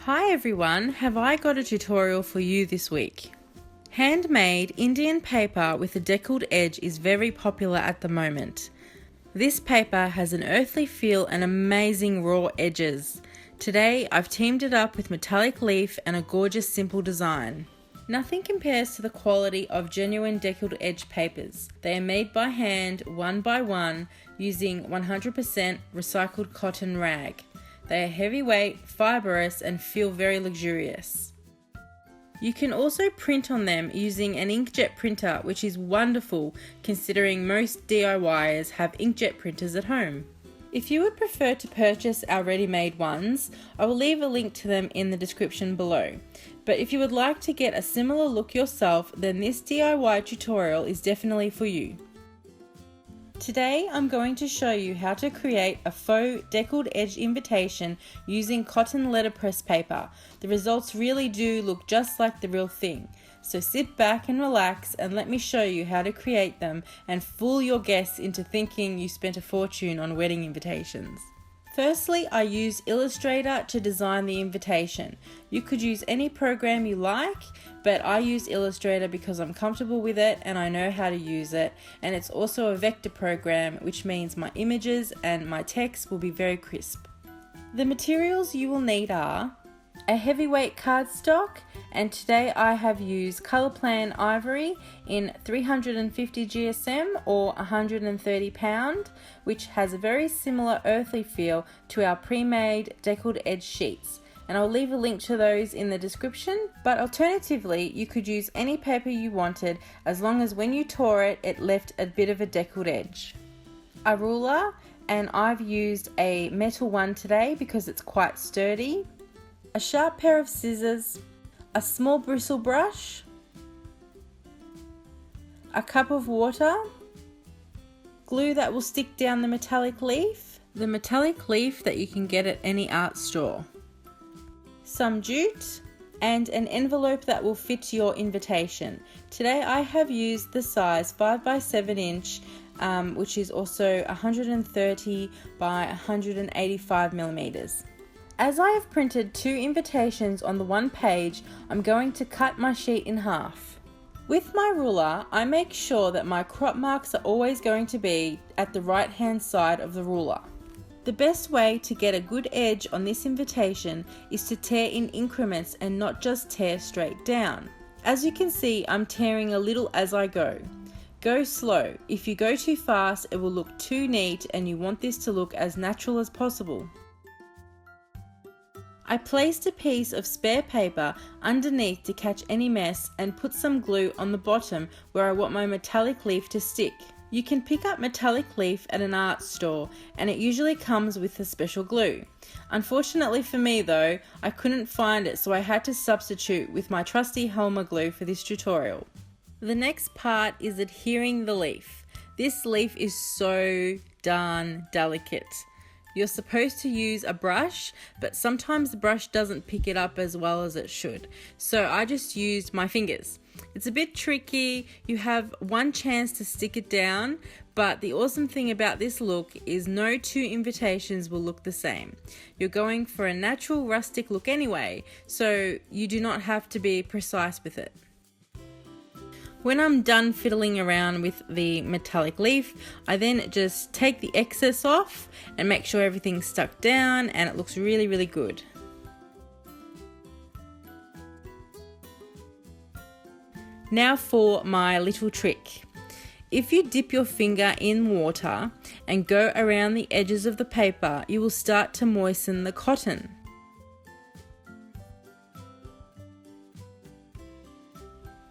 Hi everyone, have I got a tutorial for you this week? Handmade Indian paper with a deckled edge is very popular at the moment. This paper has an earthly feel and amazing raw edges. Today I've teamed it up with metallic leaf and a gorgeous simple design. Nothing compares to the quality of genuine deckled edge papers. They are made by hand, one by one, using 100% recycled cotton rag. They are heavyweight, fibrous, and feel very luxurious. You can also print on them using an inkjet printer, which is wonderful considering most DIYers have inkjet printers at home. If you would prefer to purchase our ready-made ones, I will leave a link to them in the description below. But if you would like to get a similar look yourself, then this DIY tutorial is definitely for you. Today I'm going to show you how to create a faux deckled edge invitation using cotton letterpress paper. The results really do look just like the real thing. So sit back and relax and let me show you how to create them and fool your guests into thinking you spent a fortune on wedding invitations. Firstly, I use Illustrator to design the invitation. You could use any program you like, but I use Illustrator because I'm comfortable with it and I know how to use it, and it's also a vector program, which means my images and my text will be very crisp. The materials you will need are a heavyweight cardstock, and today I have used Colourplan Ivory in 350 GSM or 130 pound, which has a very similar earthy feel to our pre-made deckled edge sheets, and I'll leave a link to those in the description. But alternatively, you could use any paper you wanted as long as when you tore it, it left a bit of a deckled edge. A ruler, and I've used a metal one today because it's quite sturdy. A sharp pair of scissors, a small bristle brush, a cup of water, glue that will stick down the metallic leaf that you can get at any art store, some jute, and an envelope that will fit your invitation. Today I have used the size 5 by 7 inch, which is also 130 by 185 millimeters. As I have printed 2 invitations on the one page, I'm going to cut my sheet in half. With my ruler, I make sure that my crop marks are always going to be at the right hand side of the ruler. The best way to get a good edge on this invitation is to tear in increments and not just tear straight down. As you can see, I'm tearing a little as I go. Go slow. If you go too fast, it will look too neat, and you want this to look as natural as possible. I placed a piece of spare paper underneath to catch any mess and put some glue on the bottom where I want my metallic leaf to stick. You can pick up metallic leaf at an art store, and it usually comes with a special glue. Unfortunately for me though, I couldn't find it, so I had to substitute with my trusty Helmer glue for this tutorial. The next part is adhering the leaf. This leaf is so darn delicate. You're supposed to use a brush, but sometimes the brush doesn't pick it up as well as it should. So I just used my fingers. It's a bit tricky. You have one chance to stick it down, but the awesome thing about this look is no 2 invitations will look the same. You're going for a natural rustic look anyway, so you do not have to be precise with it. When I'm done fiddling around with the metallic leaf, I then just take the excess off and make sure everything's stuck down and it looks really, really good. Now for my little trick. If you dip your finger in water and go around the edges of the paper, you will start to moisten the cotton.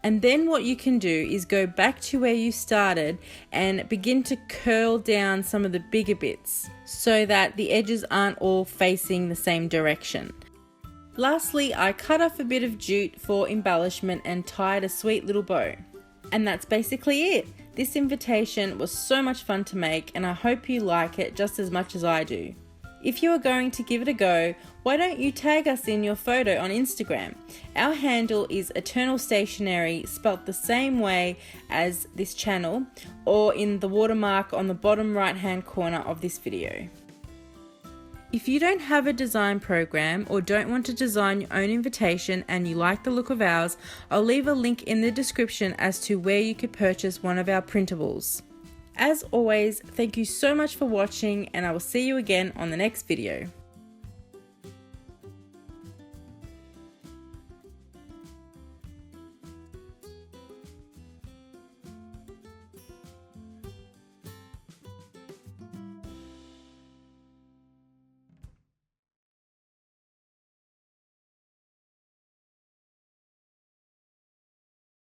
And then what you can do is go back to where you started and begin to curl down some of the bigger bits so that the edges aren't all facing the same direction. Lastly, I cut off a bit of jute for embellishment and tied a sweet little bow. And that's basically it. This invitation was so much fun to make, and I hope you like it just as much as I do. If you are going to give it a go, why don't you tag us in your photo on Instagram? Our handle is Eternal Stationery, spelt the same way as this channel, or in the watermark on the bottom right hand corner of this video. If you don't have a design program or don't want to design your own invitation and you like the look of ours, I'll leave a link in the description as to where you could purchase one of our printables. As always, thank you so much for watching, and I will see you again on the next video.